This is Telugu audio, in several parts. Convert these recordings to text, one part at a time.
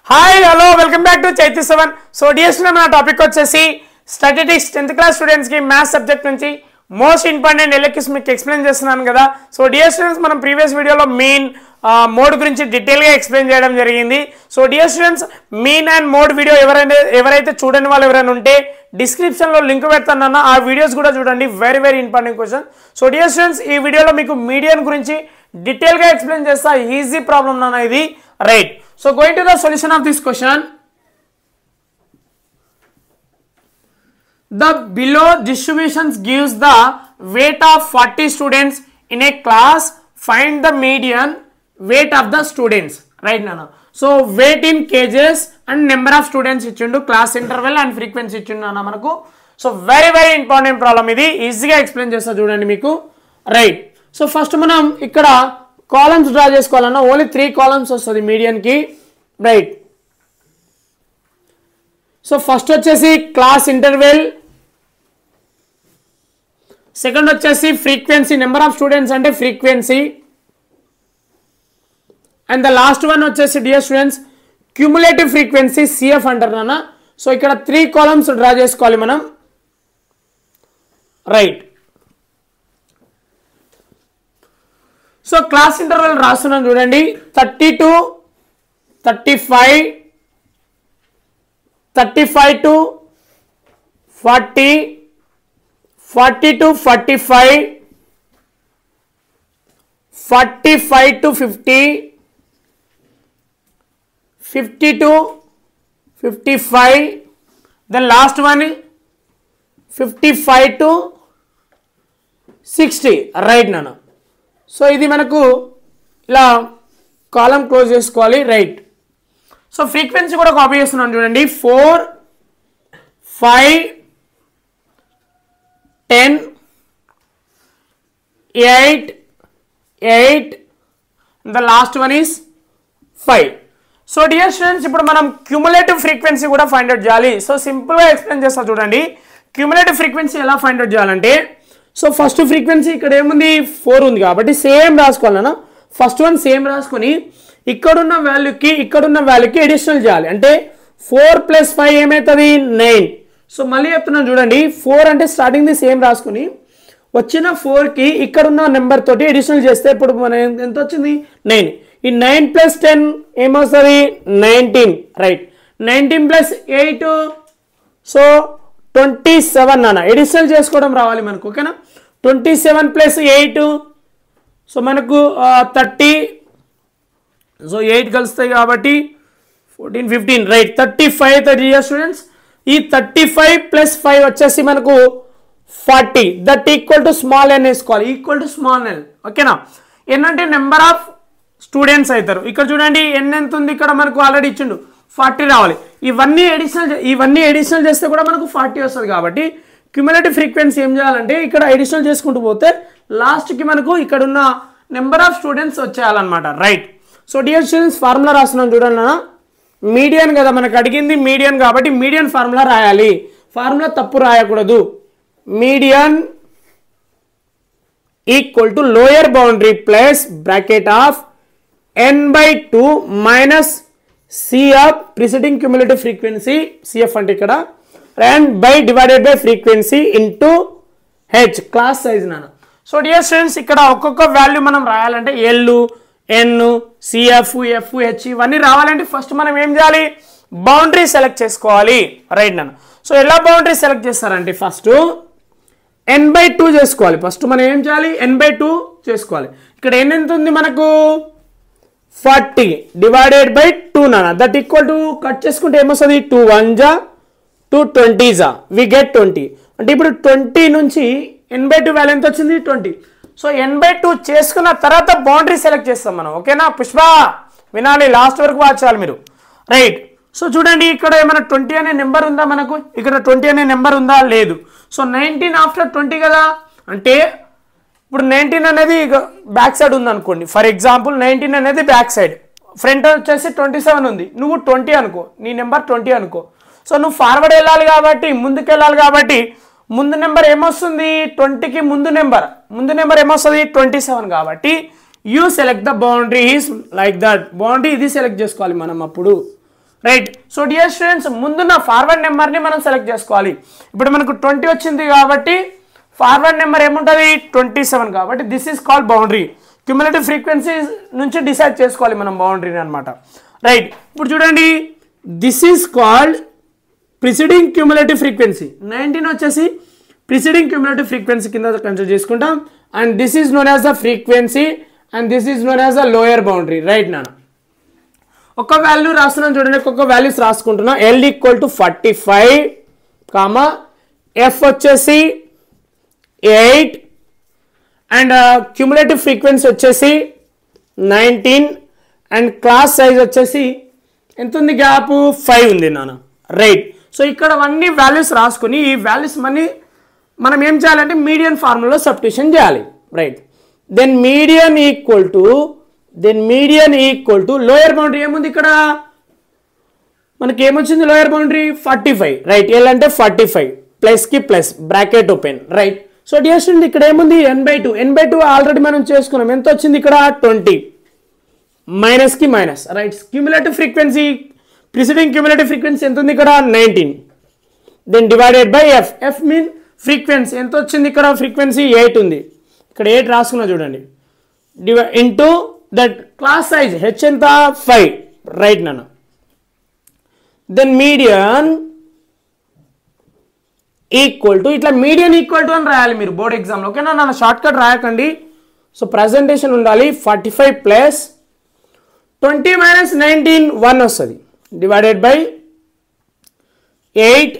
Hi hello welcome back to Chaitu 7. So డిఎస్ మన టాపిక్ వచ్చేసి స్టాటిస్టిక్స్ 10th క్లాస్ స్టూడెంట్స్ కి మ్యాథ్స్ సబ్జెక్ట్ నుంచి మోస్ట్ ఇంపార్టెంట్ ఎలక్టివ్స్ మీకు ఎక్స్ప్లెయిన్ చేస్తున్నాను కదా. సో డియర్ స్టూడెంట్స్ మనం ప్రీవియస్ వీడియోలో మీన్ మోడ్ గురించి డీటెయిల్గా ఎక్స్ప్లెయిన్ చేయడం జరిగింది. So dear students mean and mode video ఎవరైతే చూడని వాళ్ళు ఎవరైనా ఉంటే డిస్క్రిప్షన్లో లింక్ పెడతానన్నా ఆ వీడియోస్ కూడా చూడండి. Very very important question. So dear students ఈ వీడియోలో మీకు మీడియన్ గురించి డీటెయిల్గా ఎక్స్ప్లెయిన్ చేస్తా. ఈజీ ప్రాబ్లం నాన్న ఇది, right? So going to the solution of this question. The below distributions gives the weight of 40 students in a class. Find the median weight of the students. Right Nana. So weight in kgs and number of students ichundu, class interval and frequency ichundu nana manaku. So very very important problem idi. Easy ga explain chesta chudandi meeku. Right. So first manam ikkada columns draw చేసుకోవాలన్నా ఓన్లీ 3 కాలమ్స్ వస్తుంది మీడియన్ కి, రైట్? సో ఫస్ట్ వచ్చేసి క్లాస్ ఇంటర్వెల్, సెకండ్ వచ్చేసి ఫ్రీక్వెన్సీ, నెంబర్ ఆఫ్ స్టూడెంట్స్ అంటే frequency, and the last one వచ్చేసి dear students cumulative frequency CF అంటారు నాన్న. సో ఇక్కడ 3 కాలమ్స్ డ్రా చేసుకోవాలి మనం, రైట్? సో క్లాస్ ఇంటర్వెల్ రాస్తున్నాం చూడండి. 32, 35, 35 to 40, 40 to 45, 45 to 50, 50 to 55, then last one 55 to 60, right nana? So ఇది మనకు ఇలా కాలం క్లోజ్ చేసుకోవాలి, రైట్? సో ఫ్రీక్వెన్సీ కూడా కాపీ చేస్తున్నాను చూడండి. 4, 5, 10, 8, 8, the last one is 5. So dear students ఇప్పుడు మనం క్యూములేటివ్ ఫ్రీక్వెన్సీ కూడా ఫైండ్ అవుట్ చేయాలి. సో సింపుల్గా ఎక్స్ప్లెయిన్ చేస్తా చూడండి. క్యూములేటివ్ ఫ్రీక్వెన్సీ ఎలా ఫైండ్ అవుట్ చేయాలంటే, సో ఫస్ట్ ఫ్రీక్వెన్సీ ఇక్కడ ఏముంది 4 ఉంది కాబట్టి సేమ్ రాసుకోవాలన్నా. ఫస్ట్ వన్ సేమ్ రాసుకొని ఇక్కడున్న వాల్యూకి అడిషనల్ చేయాలి. అంటే 4 + 5 ఏమవుతుంది 9. సో మళ్ళీ చెప్తున్నాను చూడండి. 4 అంటే స్టార్టింగ్ ది సేమ్ రాసుకొని వచ్చిన 4కి ఇక్కడున్న నెంబర్ తోటి అడిషనల్ చేస్తే ఇప్పుడు మన ఎంత వచ్చింది 9. ఈ 9 + 10 ఏమొస్తుంది 19, రైట్? 19 + 8 సో 27 నాన్న. ఎడిషనల్ చేసుకోవడం రావాలి మనకు, ఓకేనా? 27 + 8 సో మనకు 30. సో 8 కలుస్తాయి కాబట్టి 14, 15, రైట్? 35 dear students. ఈ 35 + 5 వచ్చేసి మనకు 40. దట్ ఈక్వల్ టు స్మాల్ ఎన్ వేసుకోవాలి, ఈక్వల్ టు స్మాల్ ఎన్, ఓకేనా? ఏంటంటే నెంబర్ ఆఫ్ స్టూడెంట్స్ అవుతారు. ఇక్కడ చూడండి ఎన్ ఎంత ఉంది, ఇక్కడ మనకు ఆల్రెడీ ఇచ్చిండు 40 రావాలి. ఇవన్నీ ఎడిషనల్ చేస్తే కూడా మనకు 40 వస్తుంది. కాబట్టి క్యూములేటివ్ ఫ్రీక్వెన్సీ ఏం చేయాలంటే ఇక్కడ ఎడిషనల్ చేసుకుంటూ పోతే లాస్ట్కి మనకు ఇక్కడ ఉన్న నెంబర్ ఆఫ్ స్టూడెంట్స్ వచ్చేయాలన్నమాట, right? So dear students formula రాస్తున్నాం చూడండి అన్న. మీడియన్ కదా మనకు అడిగింది, మీడియన్ కాబట్టి మీడియన్ ఫార్ములా రాయాలి. ఫార్ములా తప్పు రాయకూడదు. Median equal to lower boundary plus bracket of n/2 minus CF preceding cumulative frequency, CF అంటే ఇక్కడ, and by divided by frequency into H class size నాన్న. సో డియర్ స్టూడెంట్స్ ఇక్కడ ఒక్కొక్క వాల్యూ మనం రాయాలంటే L, N, CF, F, H ఇవన్నీ రావాలంటే ఫస్ట్ మనం ఏం చేయాలి, బౌండరీ సెలెక్ట్ చేసుకోవాలి, రైట్ నాన్న? సో ఎలా బౌండరీ సెలెక్ట్ చేస్తారంటే ఫస్ట్ n/2 చేసుకోవాలి. ఫస్ట్ మనం ఏం చేయాలి, n/2 చేసుకోవాలి. ఇక్కడ n ఎంత ఉంది మనకు 40 డివైడెడ్ బై 2 నాన్న. దట్ ఈక్వల్ టు కట్ చేసుకుంటే ఏమొస్తుంది 2 1 జా 2 20 జా వి గెట్ 20. అంటే ఇప్పుడు 20 నుంచి n/2 వాల్యూ ఎంత వచ్చింది 20. సో n/2 చేసుకున్న తర్వాత బౌండరీ సెలెక్ట్ చేస్తాం మనం, ఓకేనా? పుష్ప వినాలి, లాస్ట్ వరకు వాచ్ చేయాలి మీరు, రైట్? సో చూడండి ఇక్కడ ఏమైనా 20 అనే నెంబర్ ఉందా మనకు, ఇక్కడ 20 అనే నెంబర్ ఉందా, లేదు. సో 19 ఆఫ్టర్ 20 కదా, అంటే ఇప్పుడు 19 అనేది బ్యాక్ సైడ్ ఉంది అనుకోండి. ఫర్ ఎగ్జాంపుల్ 19 అనేది బ్యాక్ సైడ్, ఫ్రంట్ వచ్చేసి 27 ఉంది. నువ్వు 20 అనుకో, నీ నెంబర్ 20 అనుకో. సో నువ్వు ఫార్వర్డ్ వెళ్ళాలి కాబట్టి, ముందుకు వెళ్ళాలి కాబట్టి ముందు నెంబర్ ఏమొస్తుంది 20కి ముందు నెంబర్ ఏమొస్తుంది 27 కాబట్టి you select the boundary is like that. Boundary ఇది సెలెక్ట్ చేసుకోవాలి మనం అప్పుడు, రైట్. సో డియర్ స్టూడెంట్స్ ముందున్న ఫార్వర్డ్ నెంబర్ని మనం సెలెక్ట్ చేసుకోవాలి. ఇప్పుడు మనకు 20 వచ్చింది కాబట్టి ఫార్వర్డ్ నెంబర్ ఏముంటుంది 27 కాబట్టి this is called boundary. Cumulative frequency నుంచి డిసైడ్ చేసుకోవాలి మనం బౌండరీని అనమాట. రైట్. ఇప్పుడు చూడండి this is called preceding cumulative frequency. 19 వచ్చేసి ప్రిసిడింగ్ క్యుములేటివ్ ఫ్రీక్వెన్సీ కింద కన్సిడర్ చేసుకుంటాం. And this is known as the frequency and this is known as the lower boundary. Right నాన్న. ఒక్క వాల్యూ రాస్తున్నాను చూడండి, ఒక్కొక్క వాల్యూస్ రాసుకుంటున్నా. L equal to 45 comma F వచ్చేసి 8 అండ్ క్యుములేటివ్ ఫ్రీక్వెన్సీ వచ్చేసి 19 అండ్ క్లాస్ సైజ్ వచ్చేసి ఎంత ఉంది గ్యాప్ 5 ఉంది నాన్న. రైట్. సో ఇక్కడ అన్ని వాల్యూస్ రాసుకుని ఈ వాల్యూస్ మనం ఏం చేయాలంటే మీడియన్ ఫార్ములాలో సబ్స్టిట్యూషన్ చేయాలి. Right. Then median equal to lower boundary ఏముంది ఇక్కడ మనకి ఏమొచ్చింది లోయర్ బౌండరీ 45. రైట్. L అంటే 45 ప్లస్కి plus bracket open. Right. So dear student ఇక్కడ ఏముంది n/2 ఆల్రెడీ మనం చేసుకున్నాం. ఎంత వచ్చింది ఇక్కడ 20 మైనస్కి minus. Right. Cumulative frequency preceding cumulative frequency ఎంత ఉంది ఇక్కడ 19. Then divided by f mean frequency ఎంత వచ్చింది ఇక్కడ ఫ్రీక్వెన్సీ 8 ఉంది. ఇక్కడ 8 రాసుకున్నా చూడండి. Into that class size h ఎంత 5. రైట్ నాన్న. దెన్ మీడియన్ ఈక్వల్ టు ఇట్లా మీడియన్ ఈక్వల్ టు అని రాయాలి మీరు బోర్డ్ ఎగ్జామ్లో. ఓకేనా నాన్న. షార్ట్ కట్ రాయకండి. సో ప్రజెంటేషన్ ఉండాలి. 45 ప్లస్ 20 మైనస్ 19 1 వస్తుంది. Divided by 8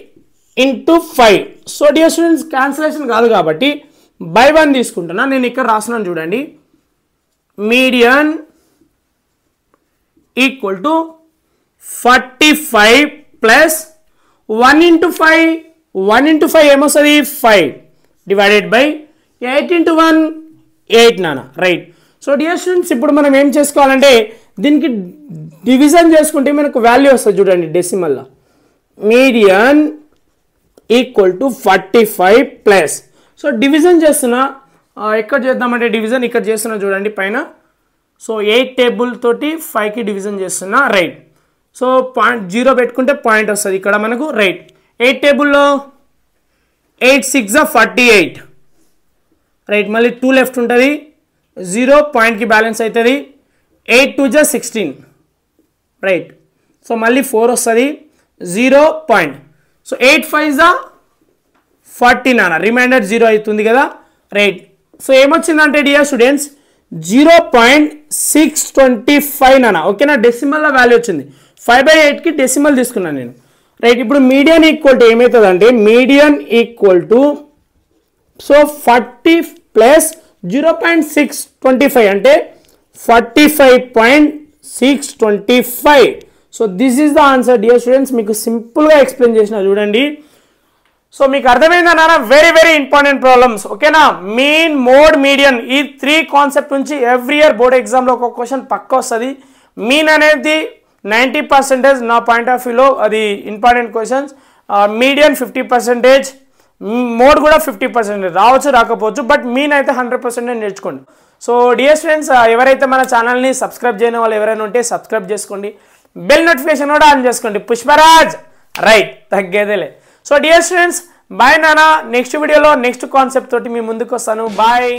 into 5. So dear students cancellation కాదు కాబట్టి బై 1 తీసుకుంటున్నా. నేను ఇక్కడ రాస్తున్నాను చూడండి. Median equal to 45 plus 1 into 5 ఏమొస్తుంది 5 డివైడెడ్ బై 8 ఇంటూ 1 8 నాన్న. రైట్. సో డియర్ స్టూడెంట్స్ ఇప్పుడు మనం ఏం చేసుకోవాలంటే దీనికి డివిజన్ చేసుకుంటే మనకు వాల్యూ వస్తుంది చూడండి డెసిమల్లో. Median equal to 45 plus. So division చేస్తున్నా. ఎక్కడ చేద్దామంటే డివిజన్ ఇక్కడ చేస్తున్నా చూడండి పైన. సో 8 టేబుల్ తోటి 5కి డివిజన్ చేస్తున్నా. రైట్. సో 0 పెట్టుకుంటే పాయింట్ వస్తుంది ఇక్కడ మనకు. రైట్. 8 టేబుల్లో 8 6 48. రైట్. మళ్ళీ 2 లెఫ్ట్ ఉంటుంది. 0 పాయింట్కి బ్యాలెన్స్ అవుతుంది. 8 2 16. రైట్. సో మళ్ళీ 4 వస్తుంది. 0 పాయింట్. సో 8 5 40 నాన్న. రిమైండర్ 0 అవుతుంది కదా. రైట్. సో ఏమొచ్చిందంటే డియర్ స్టూడెంట్స్ 0.625 నాన్న. ఓకేనా. డెసిమల్లో వాల్యూ వచ్చింది. 5/8కి డెసిమల్ తీసుకున్నాను నేను. రైట్. ఇప్పుడు మీడియన్ ఈక్వల్ టు ఏమవుతుంది అంటే median equal to so 40 plus 0.625 అంటే 45.625. So this is the answer dear students. మీకు సింపుల్గా ఎక్స్ప్లెయిన్ చేసిన చూడండి. సో మీకు అర్థమైందన్నారా. Very very important problems. ఓకేనా. మీన్ మోడ్ మీడియన్ ఈ 3 కాన్సెప్ట్ నుంచి ఎవ్రీ ఇయర్ బోర్డ్ ఎగ్జామ్లో ఒక క్వశ్చన్ పక్క వస్తుంది. మీన్ అనేది 90% నా పాయింట్ ఆఫ్ వ్యూలో అది ఇంపార్టెంట్ క్వశ్చన్స్. మీడియన్ 50%, మోడ్ కూడా 50% రావచ్చు రాకపోవచ్చు. బట్ మీన్ అయితే 100% నేర్చుకోండి. సో డియర్ స్టూడెంట్స్ ఎవరైతే మన ఛానల్ని సబ్స్క్రైబ్ చేయని వాళ్ళు ఎవరైనా ఉంటే సబ్స్క్రైబ్ చేసుకోండి. బెల్ నోటిఫికేషన్ కూడా ఆన్ చేసుకోండి. పుష్పరాజ్. రైట్. తగ్గేదేలే. సో డియర్ స్టూడెంట్స్ బాయ్ నాన్న. నెక్స్ట్ వీడియోలో నెక్స్ట్ కాన్సెప్ట్ తోటి మీ ముందుకు వస్తాను. బాయ్.